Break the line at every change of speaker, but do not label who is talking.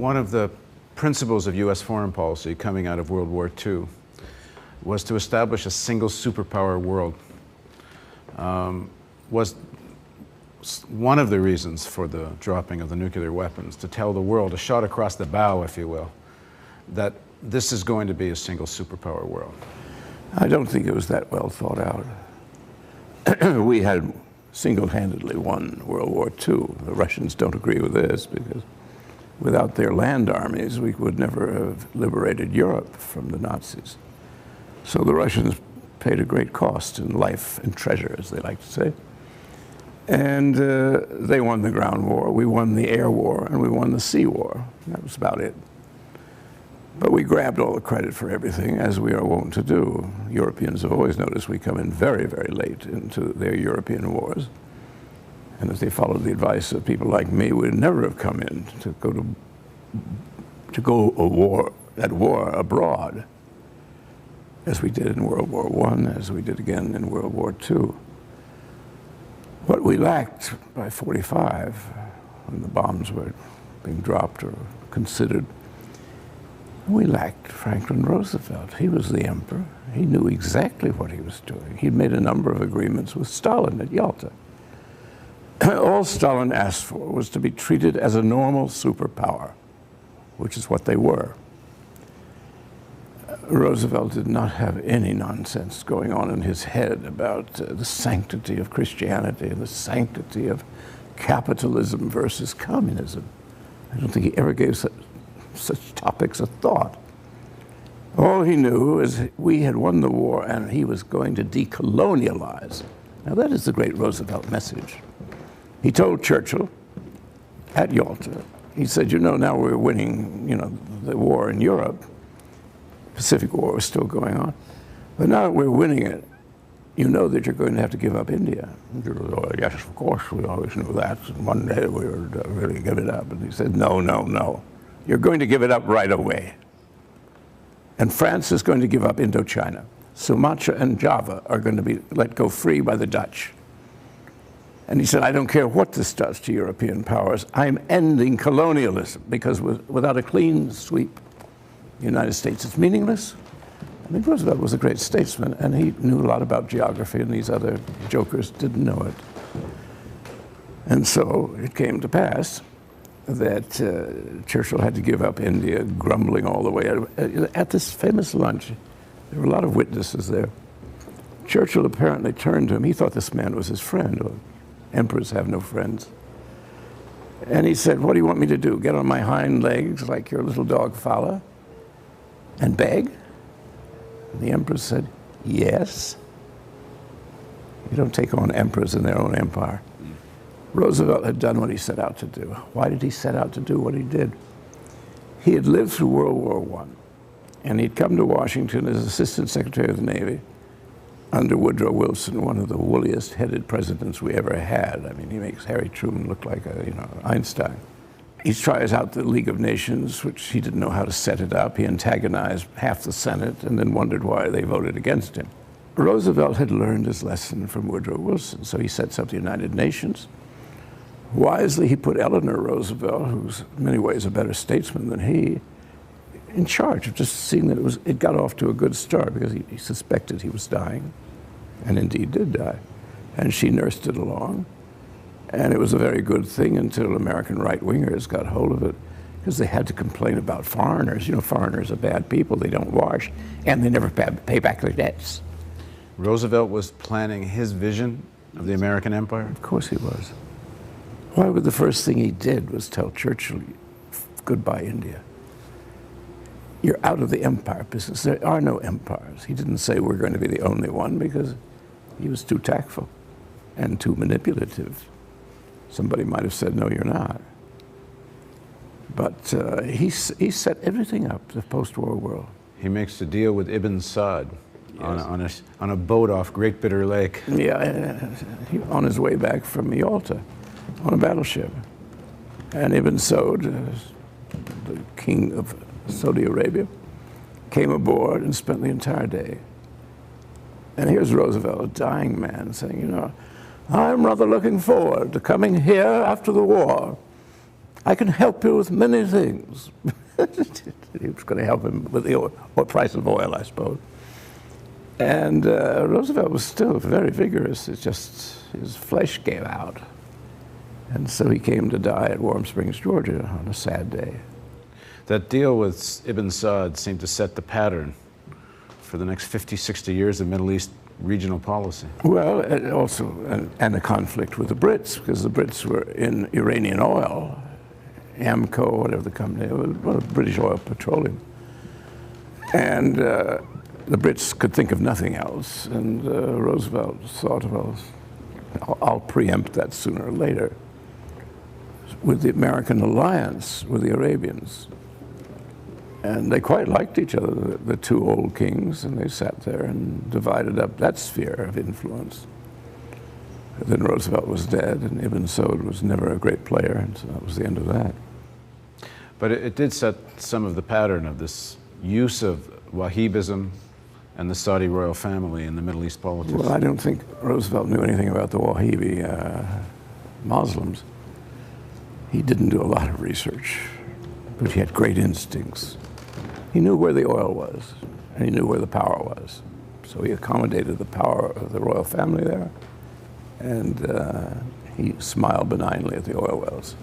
one of the principles of U.S. foreign policy coming out of World War II was to establish a single superpower world. Was one of the reasons for the dropping of the nuclear weapons, to tell the world, a shot across the bow, if you will, that this is going to be a single superpower world.
I don't think it was that well thought out. We had single-handedly won World War II. The Russians don't agree with this because without their land armies, we would never have liberated Europe from the Nazis. So the Russians paid a great cost in life and treasure, as they like to say. And they won the ground war, we won the air war, and we won the sea war. That was about it. But we grabbed all the credit for everything, as we are wont to do. Europeans have always noticed we come in very, very late into their European wars. And if they followed the advice of people like me, we'd never have come in to go at war abroad, as we did in World War I, as we did again in World War II. What we lacked by 45, when the bombs were being dropped or considered, we lacked Franklin Roosevelt. He was the emperor. He knew exactly what he was doing. He'd made a number of agreements with Stalin at Yalta. All Stalin asked for was to be treated as a normal superpower, which is what they were. Roosevelt did not have any nonsense going on in his head about the sanctity of Christianity and the sanctity of capitalism versus communism. I don't think he ever gave such topics a thought. All he knew is we had won the war and he was going to decolonialize. Now that is the great Roosevelt message. He told Churchill at Yalta, he said, you know, now we're winning, you know, the war in Europe. Pacific War was still going on. But now that we're winning it, you know that you're going to have to give up India. Oh, yes, of course, we always knew that. One day we would really give it up. And he said, no, no, no. You're going to give it up right away. And France is going to give up Indochina. Sumatra and Java are going to be let go free by the Dutch. And he said, I don't care what this does to European powers. I'm ending colonialism because without a clean sweep, the United States is meaningless. I mean, Roosevelt was a great statesman, and he knew a lot about geography, and these other jokers didn't know it. And so it came to pass that Churchill had to give up India, grumbling all the way. At this famous lunch, there were a lot of witnesses there. Churchill apparently turned to him. He thought this man was his friend. Well, emperors have no friends. And he said, what do you want me to do? Get on my hind legs like your little dog Fowler and beg? And the emperor said, yes. You don't take on emperors in their own empire. Roosevelt had done what he set out to do. Why did he set out to do what he did? He had lived through World War I, and he'd come to Washington as Assistant Secretary of the Navy under Woodrow Wilson, one of the woolliest-headed presidents we ever had. I mean, he makes Harry Truman look like a, Einstein. He tries out the League of Nations, which he didn't know how to set it up. He antagonized half the Senate and then wondered why they voted against him. Roosevelt had learned his lesson from Woodrow Wilson, so he sets up the United Nations. Wisely, he put Eleanor Roosevelt, who's in many ways a better statesman than he, in charge of just seeing that it got off to a good start because he suspected he was dying, and indeed did die. And she nursed it along. And it was a very good thing until American right-wingers got hold of it because they had to complain about foreigners. You know, foreigners are bad people, they don't wash, and they never pay back their debts.
Roosevelt was planning his vision of the American empire?
Of course he was. Why would the first thing he did was tell Churchill, goodbye, India. You're out of the empire business. There are no empires. He didn't say we're going to be the only one because he was too tactful and too manipulative. Somebody might have said, no, you're not. But he set everything up, the post-war world.
He makes a deal with Ibn Saud. Yes. on a boat off Great Bitter Lake.
Yeah, on his way back from Yalta, on a battleship. And Ibn Saud, the king of Saudi Arabia, came aboard and spent the entire day. And here's Roosevelt, a dying man, saying, I'm rather looking forward to coming here after the war I can help you with many things. He was going to help him with the price of oil, I suppose. And Roosevelt was still very vigorous. It's just his flesh gave out. And so he came to die at Warm Springs, Georgia, on a sad day.
That deal with Ibn Saud seemed to set the pattern for the next 50, 60 years of Middle East regional policy.
Well, also, and a conflict with the Brits, because the Brits were in Iranian oil, Amco, whatever the company, well, British Oil Petroleum. And the Brits could think of nothing else. And Roosevelt thought, well, I'll preempt that sooner or later with the American alliance with the Arabians. And they quite liked each other, the two old kings, and they sat there and divided up that sphere of influence. Then Roosevelt was dead, and Ibn Saud was never a great player, and so that was the end of that.
But it did set some of the pattern of this use of Wahhabism and the Saudi royal family in the Middle East politics.
Well, I don't think Roosevelt knew anything about the Wahhabi Muslims. He didn't do a lot of research, but he had great instincts. He knew where the oil was, and he knew where the power was. So he accommodated the power of the royal family there, and he smiled benignly at the oil wells.